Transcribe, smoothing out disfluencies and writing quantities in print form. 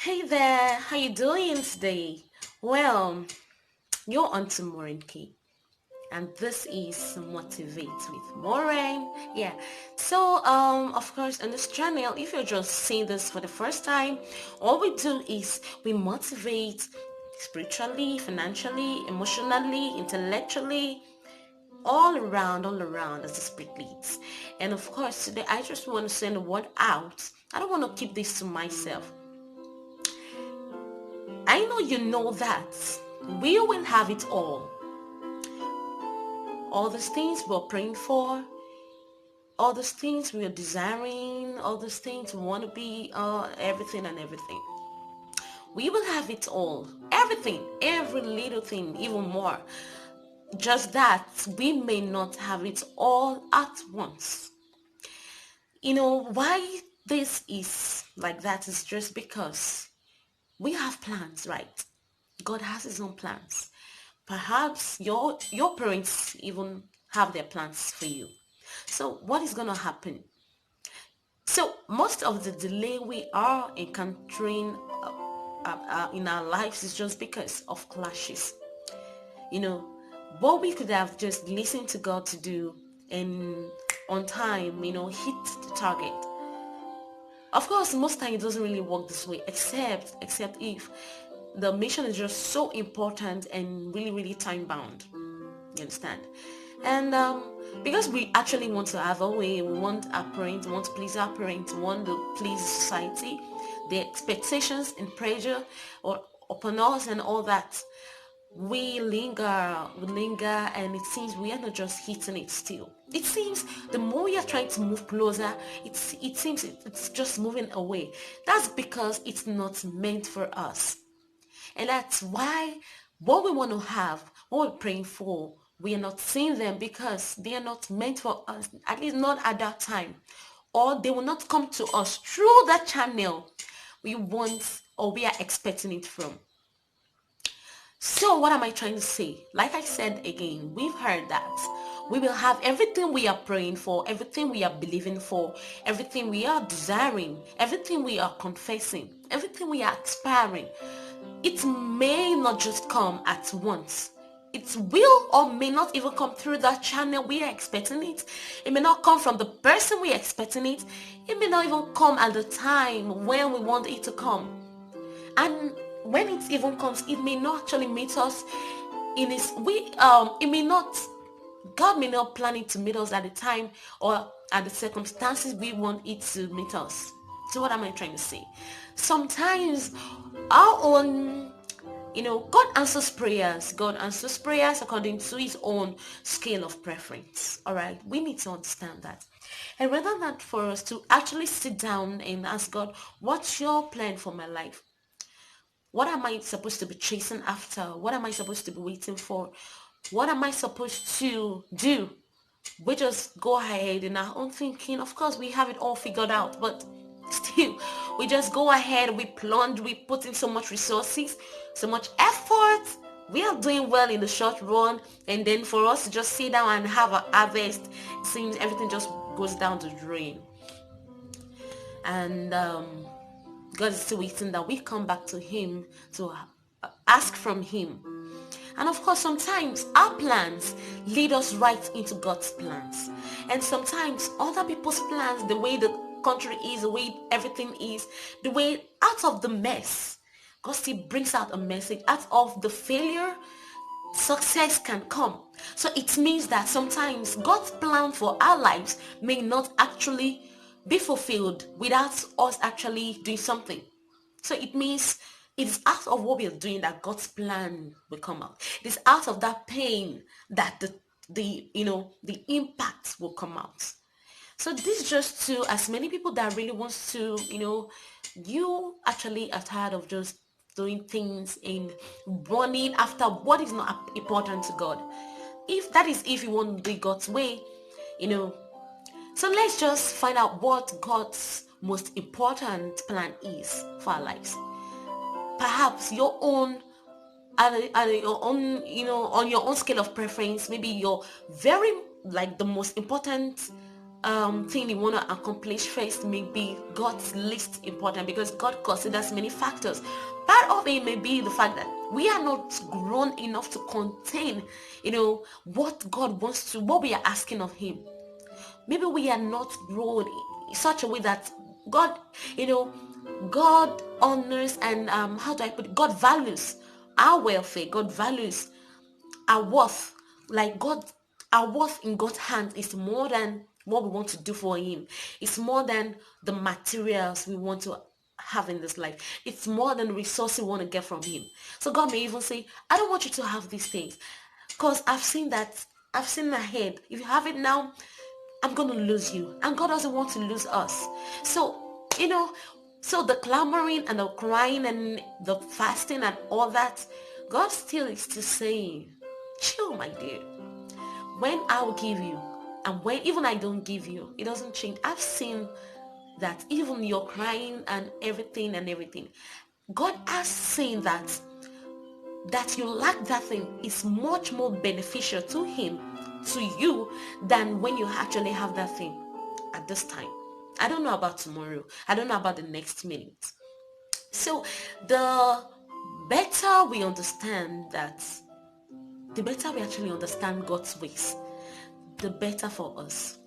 Hey there, how you doing today? Well, you're on to Maureen Key, and this is Motivate with Maureen. Yeah. Of course, on this channel, if you're just seeing this for the first time, all we do is we motivate spiritually, financially, emotionally, intellectually, all around as the spirit leads. And of course, today I just want to send a word out. I don't want to keep this to myself. I know you know that we will have it all those things we're praying for, all those things we're desiring, all those things we want to be, everything and everything. We will have it all, everything, every little thing, even more. Just that we may not have it all at once. You know why this is like that is just because we have plans, right? God has his own plans. Perhaps your parents even have their plans for you. So what is going to happen? So most of the delay we are encountering in our lives is just because of clashes. You know, what we could have just listened to God to do and on time, hit the target. Of course, most time it doesn't really work this way, except if the mission is just so important and really, really time bound. You understand? And because we actually want to have a way, we want our parents, we want to please our parents, we want to please society, the expectations and pressure or upon us and all that, we linger, and it seems we are not just hitting it still. It seems the more we are trying to move closer, it seems it's just moving away. That's because it's not meant for us. And that's why what we want to have, what we're praying for, we are not seeing them because they are not meant for us, at least not at that time. Or they will not come to us through that channel we want or we are expecting it from. So what am I trying to say? Like I said again, we've heard that we will have everything we are praying for, everything we are believing for, everything we are desiring, everything we are confessing, everything we are aspiring. It may not just come at once. It will or may not even come through that channel we are expecting it. It may not come from the person we are expecting it. It may not even come at the time when we want it to come. And when it even comes, it may not actually meet us in his it may not, God may not plan it to meet us at the time or at the circumstances we want it to meet us. So what am I trying to say? Sometimes our own, God answers prayers. God answers prayers according to his own scale of preference. All right. We need to understand that. And rather than for us to actually sit down and ask God, what's your plan for my life? What am I supposed to be chasing after? What am I supposed to be waiting for? What am I supposed to do? We just go ahead in our own thinking. Of course, we have it all figured out, but still, we just go ahead, we plunge, we put in so much resources, so much effort. We are doing well in the short run, and then for us to just sit down and have a harvest, it seems everything just goes down the drain. And God is still waiting that we come back to him to ask from him. And of course, sometimes our plans lead us right into God's plans. And sometimes other people's plans, the way the country is, the way everything is, the way out of the mess, God still brings out a message. Out of the failure, success can come. So it means that sometimes God's plan for our lives may not actually be fulfilled without us actually doing something. So it means it is out of what we are doing that God's plan will come out. It is out of that pain that the impact will come out. So this is just to as many people that really wants to, you actually are tired of just doing things and running after what is not important to God. If that is if you want to do God's way, you know. So let's just find out what God's most important plan is for our lives. Perhaps your own at your own, on your own scale of preference, maybe your very like the most important thing you want to accomplish first may be God's least important, because God considers many factors. Part of it may be the fact that we are not grown enough to contain, what God wants to, what we are asking of him. Maybe we are not grown in such a way that God, God honors, and how do I put it? God values our welfare. God values our worth. Like God, our worth in God's hands is more than what we want to do for him. It's more than the materials we want to have in this life. It's more than the resources we want to get from him. So God may even say, I don't want you to have these things, because I've seen that, I've seen ahead. If you have it now, I'm going to lose you. And God doesn't want to lose us. So, so the clamoring and the crying and the fasting and all that, God still is still saying, chill, my dear. When I'll give you, and when even I don't give you, it doesn't change. I've seen that even your crying and everything, God has seen that you lack that thing is much more beneficial to him, to you, than when you actually have that thing at this time. I don't know about tomorrow. I don't know about the next minute. So the better we understand that, the better we actually understand God's ways, the better for us.